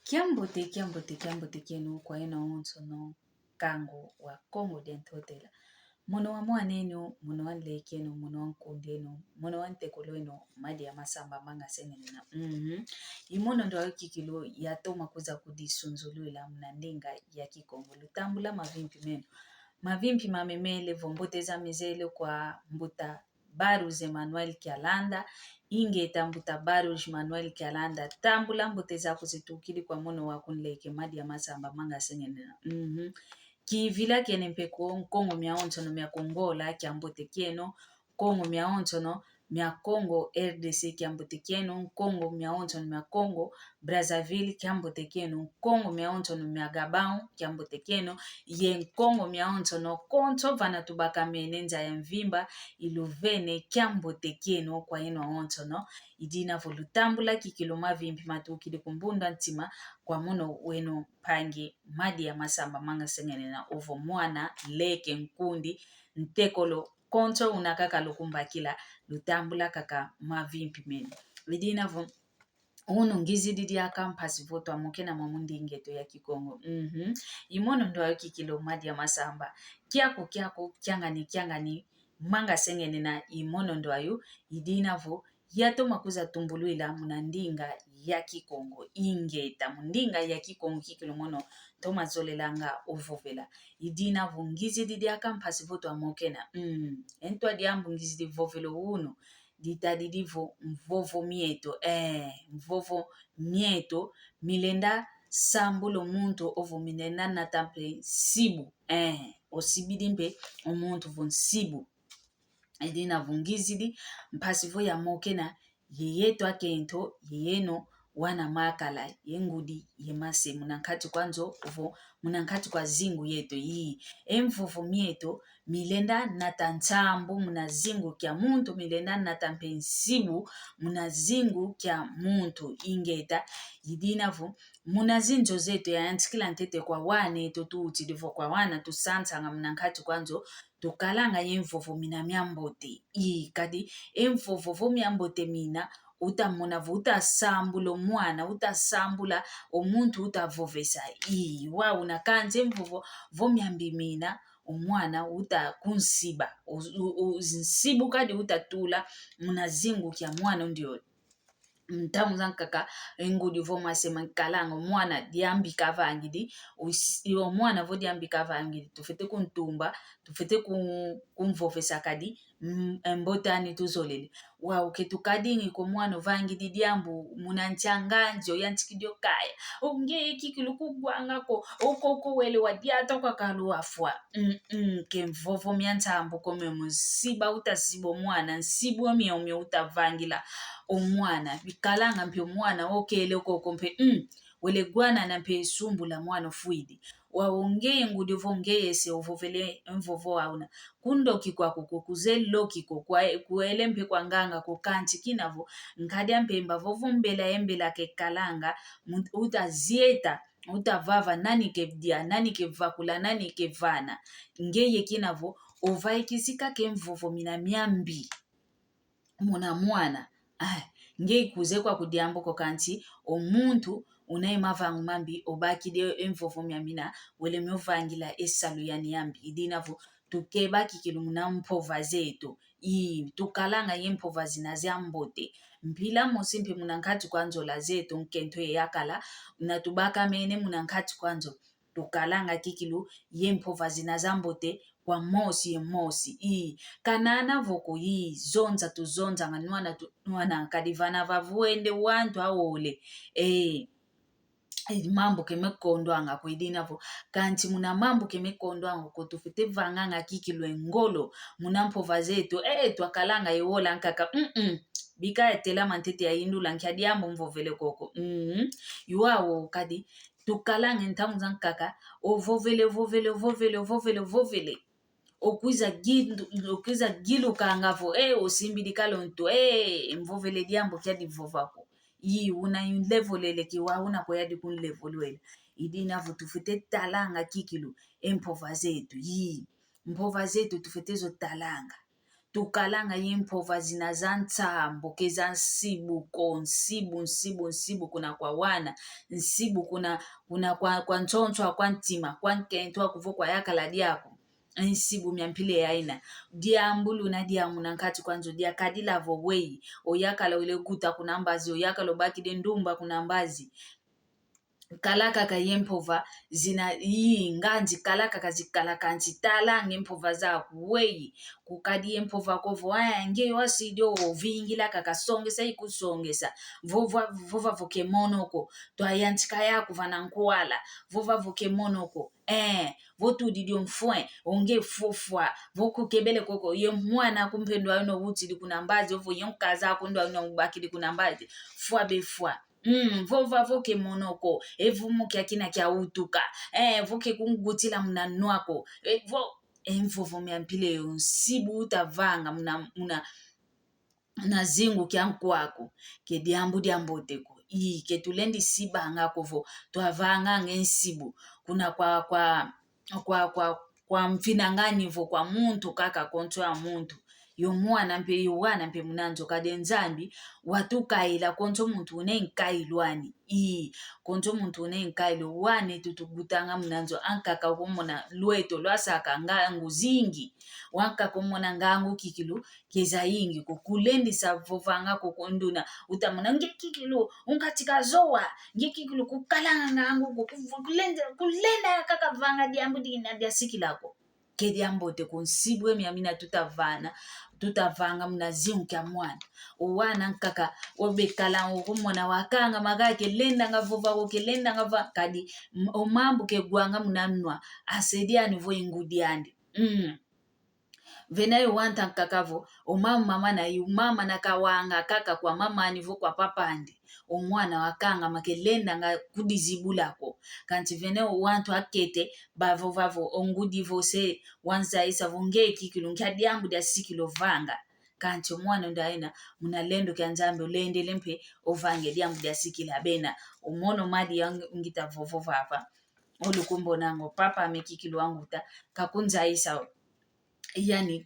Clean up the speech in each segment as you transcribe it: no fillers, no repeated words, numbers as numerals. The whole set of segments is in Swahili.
Kiambote kienu kwa ina onso no kango wa Kongo dentotela. Mono wa mwanenu, mono wa nlekenu, mono wa nkundenu, mono wa ntekolwenu, madi ya masamba manga sengenina. Imono ndo kikilo ya toma kuza kudisunzulu ila mnandinga ya kikongo. Lutambula mavimpi menu. Mavimpi mamemele vombote za mizele kwa mbuta Barus Emmanuel Kialanda. Inge tambuta Barus Emmanuel Kialanda. Tambula mbote za kuzitukili kwa mono wakunleke madi ya masamba manga sengenina. Kivila kiene mpeko Kongo mia ontono mia Kongola kiambote kieno. Kongo mia ontono mia Kongo RDC kiambote kieno. Kongo mia ontono mia Kongo Brazzaville kiambote kieno. Kongo mia ontono mia Gabon kiambote kieno. Yen Kongo mia ontono konto vana tubaka menenza ya mvimba iluvene kiambote kieno kwa ino ontono. Idina volutambula kikiloma vimpi matukili kumbunda ntima kwa mono weno pangi madi ya masamba manga sengene na ovo mwana leke nkundi ntekolo konto unakaka lukumbakila lutambula kaka mavimpi meni. Idina vo unu ngizi didi ya kampasi voto amokena mamundi ingeto ya kikongo. Imono ndo ya kikilo madi ya masamba. Kiako kiangani manga sengene na imono ndo ayu idina vo yato makuza tumbulu ila munandinga ya kikongo ingeta mundinga ya kikongo kikilo mono toma zole langa uvovela idina vo ngizi didi ya kampasi voto amokena entwa diambu ngizi di vovelo uno dita didi vo mvovo mieto milenda sambulo muntu ovo minenda natampe sibu osibidimpe omuntu von sibu idina vungizidi mpasivo ya mokena yeyeto akento yeyeno wana makala yengudi yemase munankati kwanzo ovo munankati kwa zingu yeto yi emvuvu mieto milenda natantambu munazingu kya muntu milenda natampensibu munazingu kya muntu ingeta yidinavu munazinjo zetu ya antikila ntete kwa wane totuti divo kwa wana tusansanga munankati kwanzo tukalanga yemvovo mina miambote kadi emvovo miambote mina utamona vuta sambulo mwana utasambula omuntu utavovesa wa unakanze mvovo vomiambi mina omwana uta kunsiba uzinsibu kadi utatula munazingu kya mwana ndio mtamu zankaka engudi voma sema kalanga mwana diambi kavangidi usiwa mwana vo diambi kavangidi tufete kuntumba tufete kumvofesa kadi mbotani tuzolele wa uketukadingi ko mwana vangidi diambu munanchanganjo yantikidio kaya onge kikilukugwanga ko okoko wele wadiata kwa kaluafwa kemvovo miantambu kome musiba utasibo mwana nsibu omio utavangila omwana bikalanga mpyo mwana okele kokompe wele gwana na mpe sumbula mwana fuidi waongeye ngudi vongeye se ovovele mvovo auna kundoki kwa kukuze lokiko kwa kuele mpe kwa nganga kukanti kinavo nkadia mpemba vovo mbela embela ke kalanga utazieta utavava nani kevdia nani kevakula nani kevana ngeye kinavo ovaikisika ke mvovo mina miambi muna mwana nge kuze kwa kudiambo ko kanti omuntu unaimava ngumambi obakide emvovo myamina wele myovangila esalu yani yambi idinavo tukebaki kilumuna mpova zetu tukalanga yempova zinaziambote mpila mosimpi munankati kwanzo la zetu nkento yakala natubaka mene munankati kwanzo tukalanga kikilu yempova zinazambote kwa mosi kanana voko zonza tuzonza nga nwana kadivana vavuende wantu awole mambo kemekondwanga kuidinavo kanti muna mambo kemekondwanga kutufite vanganga kikilwe ngolo muna mpova zetu twakalanga iwola nkaka bika etela mantete ya indula nkiadiambo mvovele koko yuawo kadi tukalange ntamu zankaka ovovele okwiza gilu kangavo osimbili kalonto mvovele diambo kia divovako una levolele kiwa una koyadi kun levolwele idinavu tufite talanga kikilu empova zetu mpova zetu tufite zo talanga tukalanga yempova zinaza ntsambo keza nsibuko nsibu kuna kwa wana nsibu kuna kwa ntsontswa kwa ntima kwa nkentwa kuvo kwa yakala diako nsibu myampile yaina diambu luna diamu nankati kwanzo diakadila vowei oyakala ule kuta kuna mbazi oyakala obaki de ndumba kuna mbazi kalaka kayempova zina nganji kalaka kazikalaka ntitala ngempova za kuwei kukadi yempova kovo nge wasidio vingila kakasongesa ikusongesa vova voke monoko twayantika yako vanankuala vova voke monoko votudidio mfwe onge fofwa vokukebele koko ye mwana kumpendwa no wutili kuna mbazi ovo yonkaza kundwa no bakili kuna mbazi fwa befwa vova voke monoko evumuke akina kya utuka voke kungutila mnanwako mvovo myampile yo nsibu utavanga muna zingu kya nkwako ke diamboteko ke tulendi sibanga kovo twavanga ngensibu kuna kwa mfinangani vo kwa muntu kaka konto ya muntu yowana mpe munanzo kade nzambi watukaila konto muntu unenkailwani konto muntu unenkailo wane tutugutanga munanzo ankaka ukomona lweto lwasaka ngangu zingi wanka komona ngangu kikilu keza yingi kukulendisa vovanga kokonduna utamona ngekikilu unkatika zoa ngekikilu kukalanga ngangu kulenda kaka vanga diambu dina dia sikilako kediambote konsibwe myamina tutavanga mnazimu kya mwana uwana nkaka obekala ukumona wakanga magake lenda ngavova kelenda ngava kadi omambu kegwanga mnanwa asediani vo ingudiandi venayo wanta kakavo mama na kawanga kaka kwa mama anivo kwa papandi omwana wakanga makelenda nga kudizibulako kanti venayo wantu akete bavo ongudi vose wanza isa vonge kikilu nkyadiambu dia sikilo vanga kanti omwana ndaina munalendo kyanzambe olende lempe ovange diambu dia sikila bena omono madi ngita vovo vava olukumbo nango papa amekikilu wanguta kakunza isa yani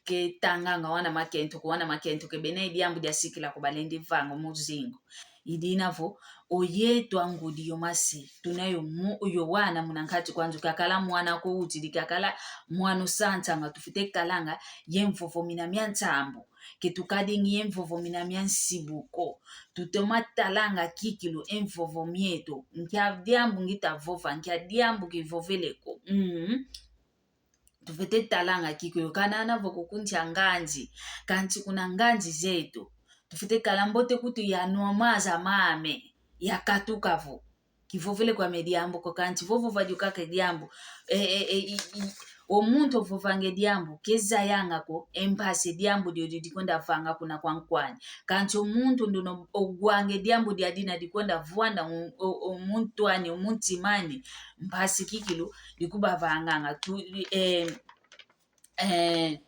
ke tanganga wana makento ke bene diambu dia sikila ko balende vango muzingo idinavo oyetu angudi yomasi tunayo uyo wana munankati kwanzu kakala mwana ko uti kakala mwana santa nga tufite kalanga yemvovo minamya ntambo ketukadi yemvovo minamya nsibuko tutoma talanga kikilu emvovo mieto nkya diambu ngita vova nkya diambu kivoveleko tufete talanga kikilu kanana voko kuntia nganji kanti kuna nganji zetu tufite kalambote kutu ya nomaza mame ya katukavo kivovele kwa mediambo ko kanti vovo vajuka ke diambo omuntu vovange diambo keza yanga ko empase diambo dio dikonda vanga kuna kwa nkwani kanti omuntu ndono ogwange diambo dia dina dikonda vuanda omuntu ani omuntimani mpasi kikilu dikuba vanganga tu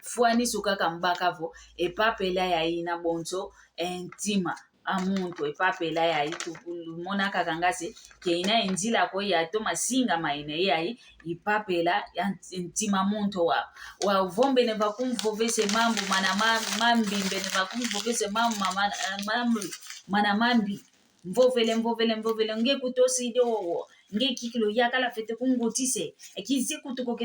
fuani sukaka mbakavo epapela ya ina bonzo ntima amuntu epapela ya itu mona kakangase ke ina injila ko ya to masinga maine yayi ipapela ya ntima muntu wa vombe ne vakumvovese mambo mambi mbene vakumvovese mana mambi mvovele nge kutosi do nge kikilo yakala fete kungutise ekiziku tuko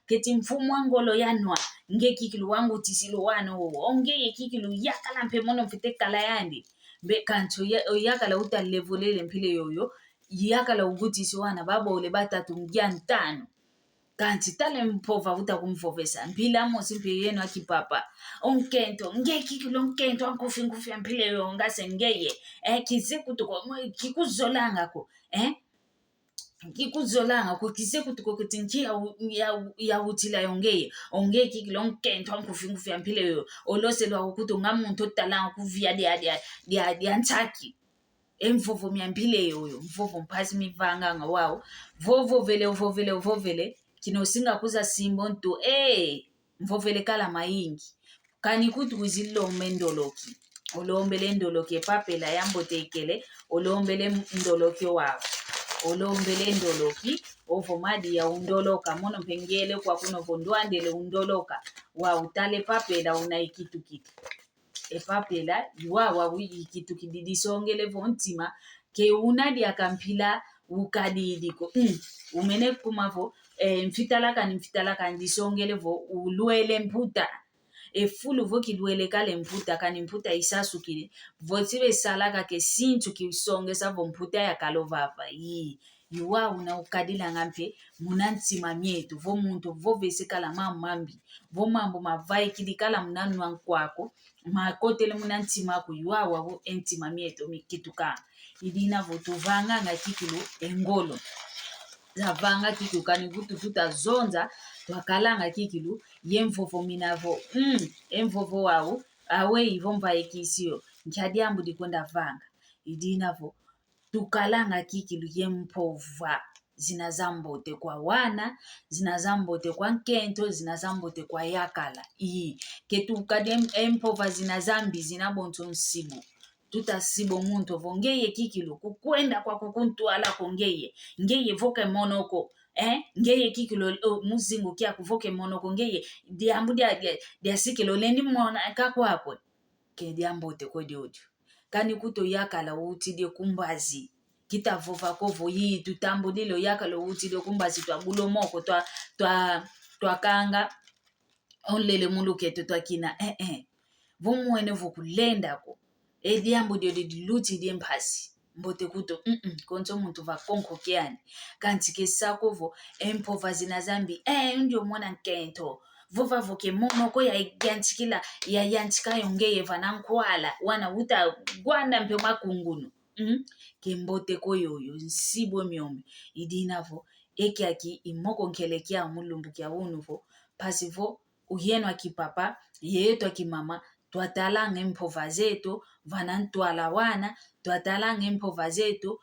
keti mfumu angolo yanwa nge kikilo wangu tisilo wano onge kikilo yakala mpemono mfete kala yandi be kancho yakala utalevulele mpile yoyo yakala ugutisi wana baba ole batatu ngia ntano kanti tale mpova utakumvovesa mpila mosi mpe yenu akipapa onkento nge kikilo onkento ankufi mpile yoyo ngase ngeye kiziku tuko kikuzolanga ko kikuzolanga kukiseku tukoketinkia ya utila yongeye onge kikilo nkento ankufi mpile yo oloselwa ukuto ngamuntu talanga kuvia dia ntaki emvovo myampile yoyo mvovo mpasi mivanga nga wao vovele kino singa kuza simbo nto mvovele kala maingi kani kutu kuzilo mendoloki olombele ndoloki papela yambo tekele olombele ndoloki wao olombele ndolopi ovo madi ya undoloka mono pengele kwa kuno vondwandele undoloka wa utale papela unaikitukita epapela iwawa wikitukididisongele vontima ke unadi akampila ukadidiko umene kumavo mfitalaka ndisongele vo uluele mputa efulu vo kiluele kale mputa kani mputa isasukile votibe salaka ke sintu kisonge savo mputa ya kalovava iwa una ukadila ngampe munantima mietu vo muntu vo vesekala mamambi vo mambo mavai kidikala munanwa kwako makotele munantima ako iwawa vo entima mietu mikituka idina vo tuvanga ngakikilu engolo zavanga kikilu kani vutu tutazonza twakalanga kikilu yemvovo minavo emvovo wawu awe ivo mvaekisio nchadiambu dikwenda vanga idinavo tukalanga kikilu yempova zinazambote kwa wana zinazambote kwa nkento zinazambote kwa yakala ketukade empova zinazambi zinabonto nsibu tutasibo muntu vongeye kikilu kukwenda kwa kukuntwala kongeye ngeye voke monoko ngeye kikilo muzingu kia kuvoke monoko ngeye diambu dia sikilo lendi mona kakwakwe ke diambote kodi odio kani kuto yakala utide kumbazi kitavova kovo tutambulilo yakala utide kumbazi twabulo moko twakanga onlele muluketo twakina vomwene vokulendako ediambo dio diluti diempasi mbote kuto konto muntu vakonko kiani kanti kesakovo empova zinazambi ndio mwana nkento vova voke monoko ya yantika yongeye vanankwala wana uta gwanda mpe makungunu kembote koyoyo nsibo myome idinavo ekiaki imoko nkelekia mulumbu kya unuvo pasivo uhienwa kipapa yeyeto kimama twatalanga empova zetu vanantwala wana twatalanga empova zetu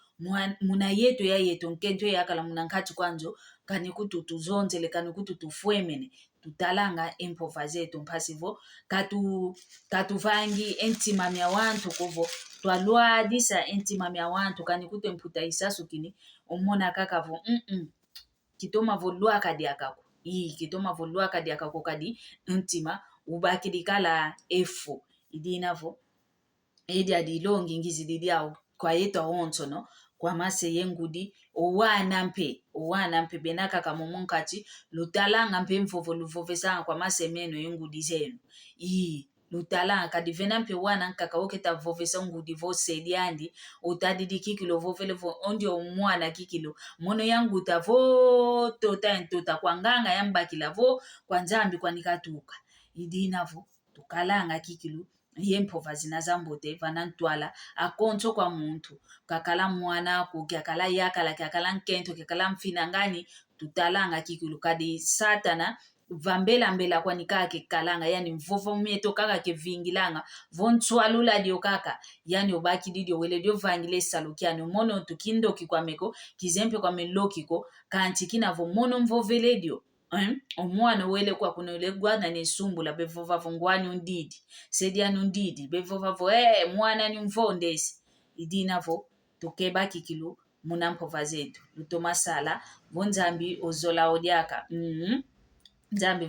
muna yetu ya yetu nkento yakala munankati kwanzo kani kutu tuzonzele kani kutu tufwemene tutalanga empova zetu mpasivo katuvangi entimamya wantu kuvo twalwadisa entimamya wantu kani kutu emputa isasukini umona kakavo kitoma volwaka diakako kitoma volwaka diakako kadi ntima ubakidikala efu idinavo edi adilongi ngizididiao kwa yeto awonsono kwa mase yengudi owana mpe benaka kamomonkati lutalanga mpe mvovo luvovesanga kwa mase meno yengudi zenu lutalanga kadivena mpe wana nkaka oketa vovesa ngudi vosediandi utadidi kikilo vovele ondio mwana kikilo mono yanguta vo tota kwa nganga yambakila vo kwa nzambi kwa nikatuka idinavo tukalanga kikilu yempova zinazambote vanantwala akonto kwa muntu kakala mwana ko kakala yakala kakala nkento kakala mfinangani tutalanga kikilu kadi satana vambela kwa nikake kalanga yani mvovo mieto kaka ke vingilanga vontwalula dio kaka yani obaki didio wele dio vangile salukiano mono tukindo kikwameko kizempe kwa melokiko kanti kinavo mono mvovele dio omwana wele kwa kunole gwana nesumbula bevova vongwani undidi sediani undidi bevova vo mwana ni mvondesi idinavo tukeba kikilu munampova zetu lutomasala vonzambi ozola odiaka nzambi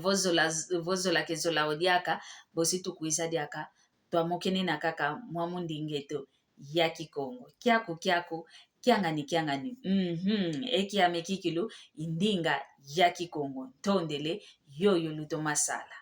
vozola kezola odiaka bosi tukuisa diaka twamokene na kaka mwamundingeto ya Kikongo kyako kyangani ekiame kikilu indinga ya Kikongo tondele yoyo lutomasala